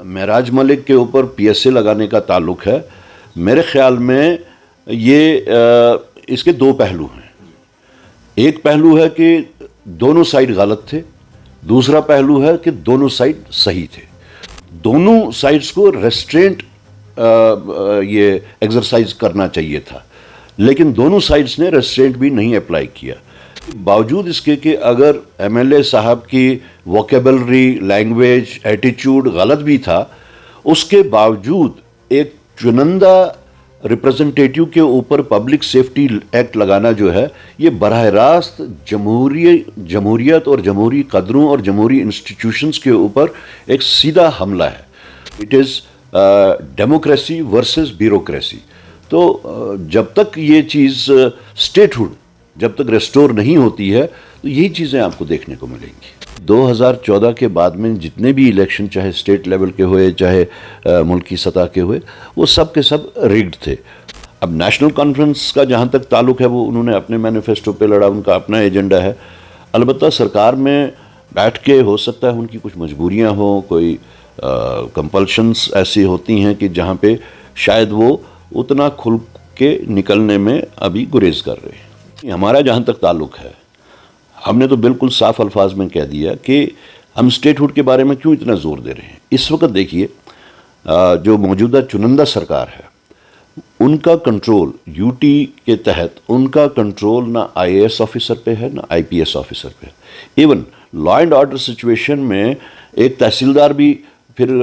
معراج ملک کے اوپر PSA لگانے کا تعلق ہے، میرے خیال میں یہ اس کے دو پہلو ہیں۔ ایک پہلو ہے کہ دونوں سائیڈ غلط تھے، دوسرا پہلو ہے کہ دونوں سائیڈ صحیح تھے۔ دونوں سائیڈز کو ریسٹرینٹ یہ ایکسرسائز کرنا چاہیے تھا، لیکن دونوں سائیڈز نے ریسٹرینٹ بھی نہیں اپلائی کیا۔ باوجود اس کے کہ اگر MLA صاحب کی ووکیبلری، لینگویج، ایٹیچیوڈ غلط بھی تھا، اس کے باوجود ایک چنندہ ریپرزنٹیٹیو کے اوپر پبلک سیفٹی ایکٹ لگانا جو ہے، یہ براہ راست جمہوریت اور جمہوری قدروں اور جمہوری انسٹیٹیوشنز کے اوپر ایک سیدھا حملہ ہے۔ It is democracy versus bureaucracy. تو جب تک یہ چیز اسٹیٹ ہوڈ جب تک ریسٹور نہیں ہوتی ہے تو یہی چیزیں آپ کو دیکھنے کو ملیں گی۔ 2014 کے بعد میں جتنے بھی الیکشن چاہے اسٹیٹ لیول کے ہوئے چاہے ملکی سطح کے ہوئے، وہ سب کے سب ریگڈ تھے۔ اب نیشنل کانفرنس کا جہاں تک تعلق ہے، وہ انہوں نے اپنے مینیفیسٹو پہ لڑا، ان کا اپنا ایجنڈا ہے۔ البتہ سرکار میں بیٹھ کے ہو سکتا ہے ان کی کچھ مجبوریاں ہوں، کوئی کمپلشنز ایسی ہوتی ہیں کہ جہاں پہ شاید وہ اتنا کھل کے نکلنے میں ابھی گریز کر رہے ہیں۔ ہمارا جہاں تک تعلق ہے، ہم نے تو بالکل صاف الفاظ میں کہہ دیا کہ ہم اسٹیٹ ہوڈ کے بارے میں کیوں اتنا زور دے رہے ہیں۔ اس وقت دیکھیے جو موجودہ چنندہ سرکار ہے، ان کا کنٹرول UT کے تحت ان کا کنٹرول نہ IAS آفیسر پہ ہے نہ IPS آفیسر پہ ہے۔ Even law and order situation میں ایک تحصیلدار بھی پھر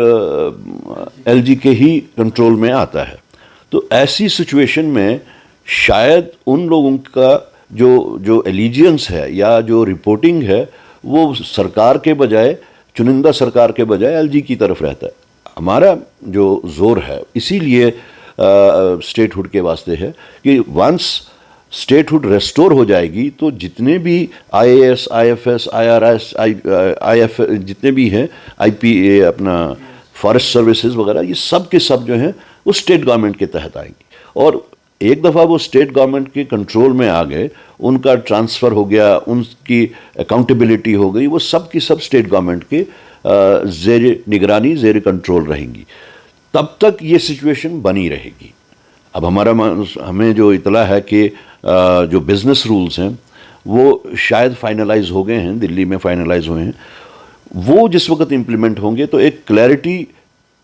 LG کے ہی کنٹرول میں آتا ہے۔ تو ایسی سچویشن میں شاید ان لوگوں کا جو ایلیجنس ہے یا جو رپورٹنگ ہے، وہ سرکار کے بجائے، چنندہ سرکار کے بجائے LG کی طرف رہتا ہے۔ ہمارا جو زور ہے اسی لیے اسٹیٹ ہوڈ کے واسطے ہے کہ ونس اسٹیٹ ہوڈ ریسٹور ہو جائے گی تو جتنے بھی IAS، IFS، IRS، IF جتنے بھی ہیں، IPA، اپنا فارسٹ سروسز وغیرہ، یہ سب کے سب جو ہیں وہ اسٹیٹ گورنمنٹ کے تحت آئیں گی۔ اور ایک دفعہ وہ اسٹیٹ گورنمنٹ کے کنٹرول میں آ گئے، ان کا ٹرانسفر ہو گیا، ان کی اکاؤنٹیبلٹی ہو گئی، وہ سب کی سب اسٹیٹ گورنمنٹ کے زیر نگرانی، زیر کنٹرول رہیں گی۔ تب تک یہ سچویشن بنی رہے گی۔ اب ہمیں جو اطلاع ہے کہ جو بزنس رولز ہیں وہ شاید فائنلائز ہو گئے ہیں، دلی میں فائنلائز ہوئے ہیں، وہ جس وقت امپلیمنٹ ہوں گے تو ایک کلیئرٹی،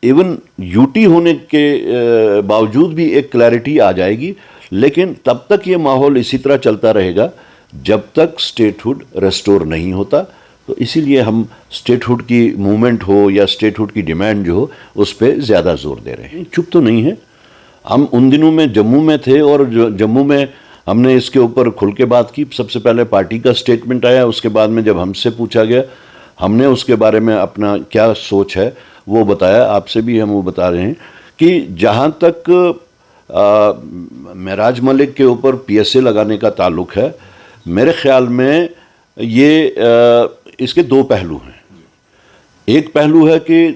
ایون UT ہونے کے باوجود بھی ایک کلیئرٹی آ جائے گی۔ لیکن تب تک یہ ماحول اسی طرح چلتا رہے گا جب تک اسٹیٹ ہوڈ ریسٹور نہیں ہوتا۔ تو اسی لیے ہم اسٹیٹ ہوڈ کی موومنٹ ہو یا اسٹیٹ ہوڈ کی ڈیمانڈ جو ہو، اس پہ زیادہ زور دے رہے ہیں۔ چپ تو نہیں ہے، ہم ان دنوں میں جموں میں تھے اور جموں میں ہم نے اس کے اوپر کھل کے بات کی۔ سب سے پہلے پارٹی کا سٹیٹمنٹ آیا، اس کے بعد میں جب ہم سے پوچھا گیا، ہم نے اس کے بارے میں اپنا کیا سوچ ہے وہ بتایا۔ آپ سے بھی ہم وہ بتا رہے ہیں کہ جہاں تک معراج ملک کے اوپر PSA لگانے کا تعلق ہے، میرے خیال میں یہ اس کے دو پہلو ہیں۔ ایک پہلو ہے کہ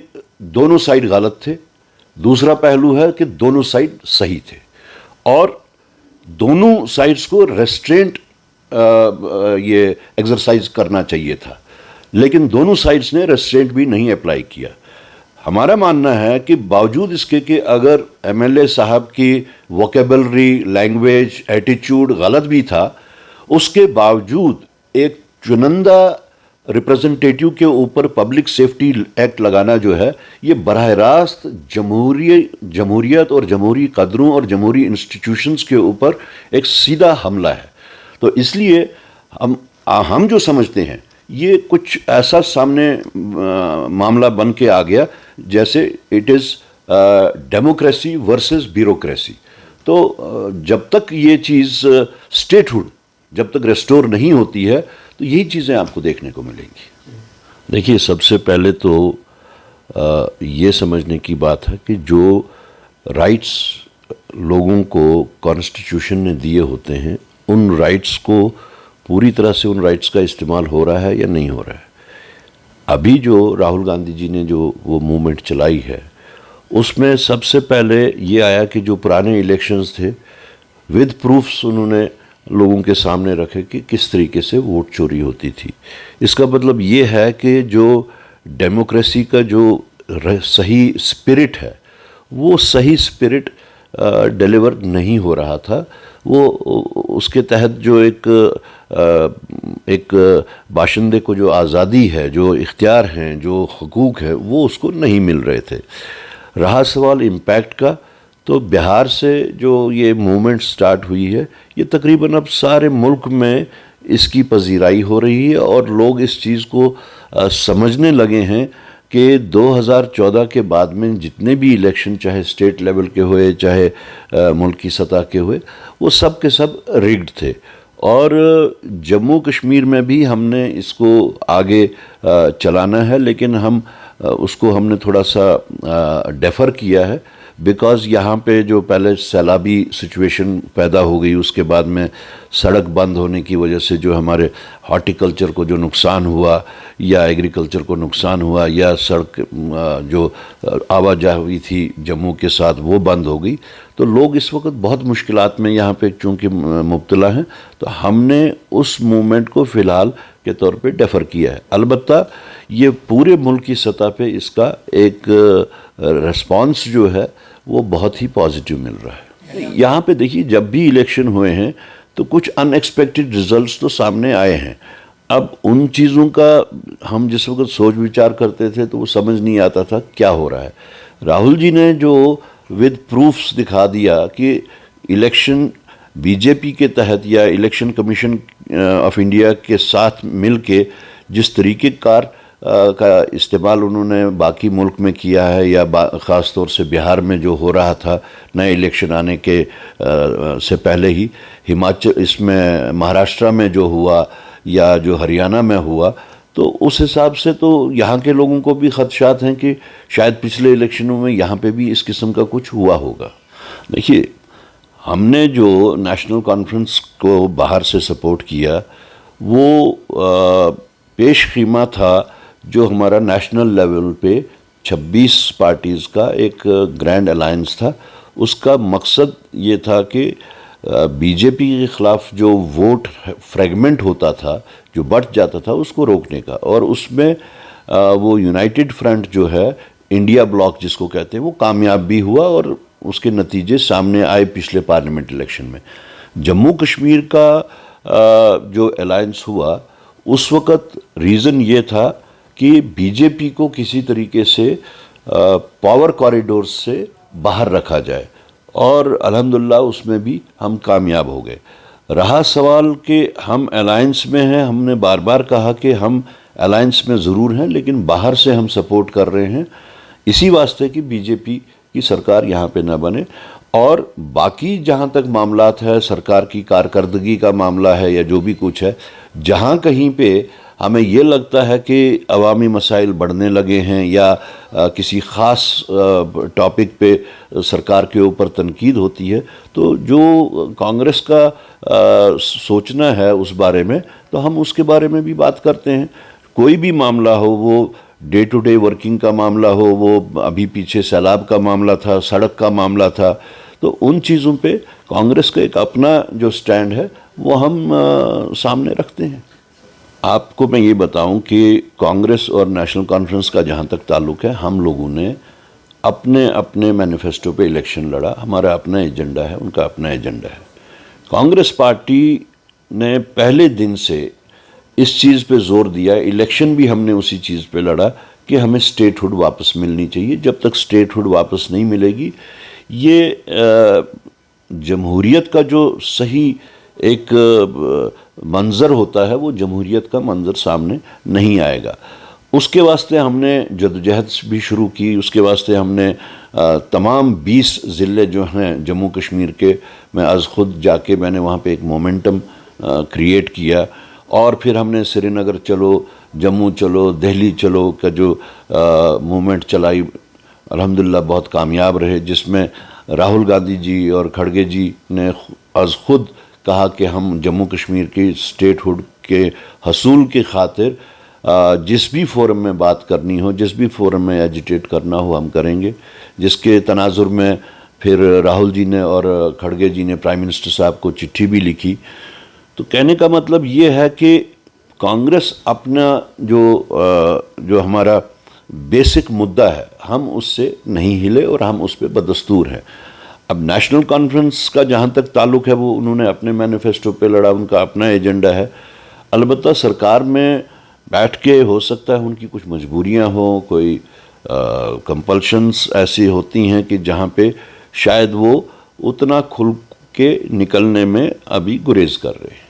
دونوں سائیڈ غلط تھے، دوسرا پہلو ہے کہ دونوں سائیڈ صحیح تھے، اور دونوں سائیڈز کو ریسٹرینٹ یہ ایکسرسائز کرنا چاہیے تھا، لیکن دونوں سائیڈز نے ریسٹرینٹ بھی نہیں اپلائی کیا۔ ہمارا ماننا ہے کہ باوجود اس کے کہ اگر MLA صاحب کی ووکیبلری، لینگویج، ایٹیچیوڈ غلط بھی تھا، اس کے باوجود ایک چنندہ ریپرزنٹیٹیو کے اوپر پبلک سیفٹی ایکٹ لگانا جو ہے، یہ براہ راست جمہوریت اور جمہوری قدروں اور جمہوری انسٹیٹیوشنز کے اوپر ایک سیدھا حملہ ہے۔ تو اس لیے ہم جو سمجھتے ہیں، یہ کچھ ایسا سامنے معاملہ بن کے آ گیا جیسے it is democracy versus bureaucracy. تو جب تک یہ چیز اسٹیٹ ہوڈ جب تک ریسٹور نہیں ہوتی ہے تو یہی چیزیں آپ کو دیکھنے کو ملیں گی۔ دیکھیے، سب سے پہلے تو یہ سمجھنے کی بات ہے کہ جو رائٹس لوگوں کو کانسٹیٹیوشن نے دیے ہوتے ہیں، ان رائٹس کو پوری طرح سے ان رائٹس کا استعمال ہو رہا ہے یا نہیں ہو رہا ہے۔ ابھی جو راہل گاندھی جی نے جو وہ موومنٹ چلائی ہے، اس میں سب سے پہلے یہ آیا کہ جو پرانے الیکشنز تھے، ود پروفس انہوں نے لوگوں کے سامنے رکھے کہ کس طریقے سے ووٹ چوری ہوتی تھی۔ اس کا مطلب یہ ہے کہ جو ڈیموکریسی کا جو صحیح اسپرٹ ہے وہ صحیح اسپرٹ ڈیلیور نہیں ہو رہا تھا. وہ اس کے تحت جو ایک باشندے کو جو آزادی ہے, جو اختیار ہیں, جو حقوق ہے, وہ اس کو نہیں مل رہے تھے. رہا سوال امپیکٹ کا, تو بہار سے جو یہ موومنٹ سٹارٹ ہوئی ہے, یہ تقریباً اب سارے ملک میں اس کی پذیرائی ہو رہی ہے, اور لوگ اس چیز کو سمجھنے لگے ہیں کہ 2014 کے بعد میں جتنے بھی الیکشن, چاہے اسٹیٹ لیول کے ہوئے, چاہے ملک کی سطح کے ہوئے, وہ سب کے سب ریگڈ تھے. اور جموں کشمیر میں بھی ہم نے اس کو آگے چلانا ہے, لیکن اس کو ہم نے تھوڑا سا ڈیفر کیا ہے, بیکاز یہاں پہ جو پہلے سیلابی سچویشن پیدا ہو گئی, اس کے بعد میں سڑک بند ہونے کی وجہ سے جو ہمارے ہارٹیکلچر کو جو نقصان ہوا, یا ایگریکلچر کو نقصان ہوا, یا سڑک جو آواجاہی تھی جموں کے ساتھ وہ بند ہو گئی, تو لوگ اس وقت بہت مشکلات میں یہاں پہ چونکہ مبتلا ہیں. تو ہم نے اس موومنٹ کو فی الحال کے طور پہ ڈیفر کیا ہے. البتہ یہ پورے ملک کی سطح پہ اس کا ایک ریسپانس جو ہے وہ بہت ہی پازیٹیو مل رہا ہے. یہاں پہ دیکھیے, جب بھی الیکشن ہوئے ہیں تو کچھ ان ایکسپیکٹڈ ریزلٹس تو سامنے آئے ہیں. اب ان چیزوں کا ہم جس وقت سوچ وچار کرتے تھے تو وہ سمجھ نہیں آتا تھا کیا ہو رہا ہے. راہل جی نے جو ود پروفس دکھا دیا کہ الیکشن بی جے پی کے تحت یا الیکشن کمیشن آف انڈیا کے ساتھ مل کے جس طریقہ کار کا استعمال انہوں نے باقی ملک میں کیا ہے, یا خاص طور سے بہار میں جو ہو رہا تھا نئے الیکشن آنے کے سے پہلے ہی, اس میں مہاراشٹرا میں جو ہوا, یا جو ہریانہ میں ہوا, تو اس حساب سے تو یہاں کے لوگوں کو بھی خدشات ہیں کہ شاید پچھلے الیکشنوں میں یہاں پہ بھی اس قسم کا کچھ ہوا ہوگا. دیکھیے, ہم نے جو نیشنل کانفرنس کو باہر سے سپورٹ کیا, وہ پیش خیمہ تھا جو ہمارا نیشنل لیول پہ 26 پارٹیز کا ایک گرینڈ الائنس تھا. اس کا مقصد یہ تھا کہ بی جے پی کے خلاف جو ووٹ فریگمنٹ ہوتا تھا, جو بٹ جاتا تھا, اس کو روکنے کا. اور اس میں وہ یونائٹڈ فرنٹ جو ہے, انڈیا بلاک جس کو کہتے ہیں, وہ کامیاب بھی ہوا, اور اس کے نتیجے سامنے آئے پچھلے پارلیمنٹ الیکشن میں. جموں کشمیر کا جو الائنس ہوا, اس وقت ریزن یہ تھا کہ بی جے پی کو کسی طریقے سے پاور کوریڈورز سے باہر رکھا جائے, اور الحمدللہ اس میں بھی ہم کامیاب ہو گئے. رہا سوال کہ ہم الائنس میں ہیں, ہم نے بار بار کہا کہ ہم الائنس میں ضرور ہیں, لیکن باہر سے ہم سپورٹ کر رہے ہیں اسی واسطے کہ بی جے پی کی سرکار یہاں پہ نہ بنے. اور باقی جہاں تک معاملات ہے, سرکار کی کارکردگی کا معاملہ ہے, یا جو بھی کچھ ہے, جہاں کہیں پہ ہمیں یہ لگتا ہے کہ عوامی مسائل بڑھنے لگے ہیں, یا کسی خاص ٹاپک پہ سرکار کے اوپر تنقید ہوتی ہے, تو جو کانگریس کا سوچنا ہے اس بارے میں, تو ہم اس کے بارے میں بھی بات کرتے ہیں. کوئی بھی معاملہ ہو, وہ ڈے ٹو ڈے ورکنگ کا معاملہ ہو, وہ ابھی پیچھے سیلاب کا معاملہ تھا, سڑک کا معاملہ تھا, تو ان چیزوں پہ کانگریس کا ایک اپنا جو سٹینڈ ہے وہ ہم سامنے رکھتے ہیں. آپ کو میں یہ بتاؤں کہ کانگریس اور نیشنل کانفرنس کا جہاں تک تعلق ہے, ہم لوگوں نے اپنے مینیفیسٹو پہ الیکشن لڑا. ہمارا اپنا ایجنڈا ہے, ان کا اپنا ایجنڈا ہے. کانگریس پارٹی نے پہلے دن سے اس چیز پہ زور دیا, الیکشن بھی ہم نے اسی چیز پہ لڑا کہ ہمیں اسٹیٹ ہوڈ واپس ملنی چاہیے. جب تک اسٹیٹ ہوڈ واپس نہیں ملے گی, یہ جمہوریت کا جو صحیح ایک منظر ہوتا ہے, وہ جمہوریت کا منظر سامنے نہیں آئے گا. اس کے واسطے ہم نے جدوجہد بھی شروع کی. اس کے واسطے ہم نے تمام 20 ضلع جو ہیں جموں کشمیر کے, میں از خود جا کے میں نے وہاں پہ ایک مومنٹم کریٹ کیا, اور پھر ہم نے سری نگر چلو, جموں چلو, دہلی چلو کا جو موومنٹ چلائی, الحمدللہ بہت کامیاب رہے, جس میں راہل گاندھی جی اور کھڑگے جی نے از خود کہا کہ ہم جموں کشمیر کی اسٹیٹ ہوڈ کے حصول کی خاطر جس بھی فورم میں بات کرنی ہو, جس بھی فورم میں ایجیٹیٹ کرنا ہو, ہم کریں گے. جس کے تناظر میں پھر راہل جی نے اور کھڑگے جی نے پرائم منسٹر صاحب کو چٹھی بھی لکھی. تو کہنے کا مطلب یہ ہے کہ کانگریس اپنا جو ہمارا بیسک مدعا ہے ہم اس سے نہیں ہلے اور ہم اس پہ بدستور ہیں. اب نیشنل کانفرنس کا جہاں تک تعلق ہے وہ انہوں نے اپنے مینیفیسٹو پہ لڑا, ان کا اپنا ایجنڈا ہے. البتہ سرکار میں بیٹھ کے ہو سکتا ہے ان کی کچھ مجبوریاں ہوں, کوئی کمپلشنز ایسی ہوتی ہیں کہ جہاں پہ شاید وہ اتنا کھل کے نکلنے میں ابھی گریز کر رہے ہیں.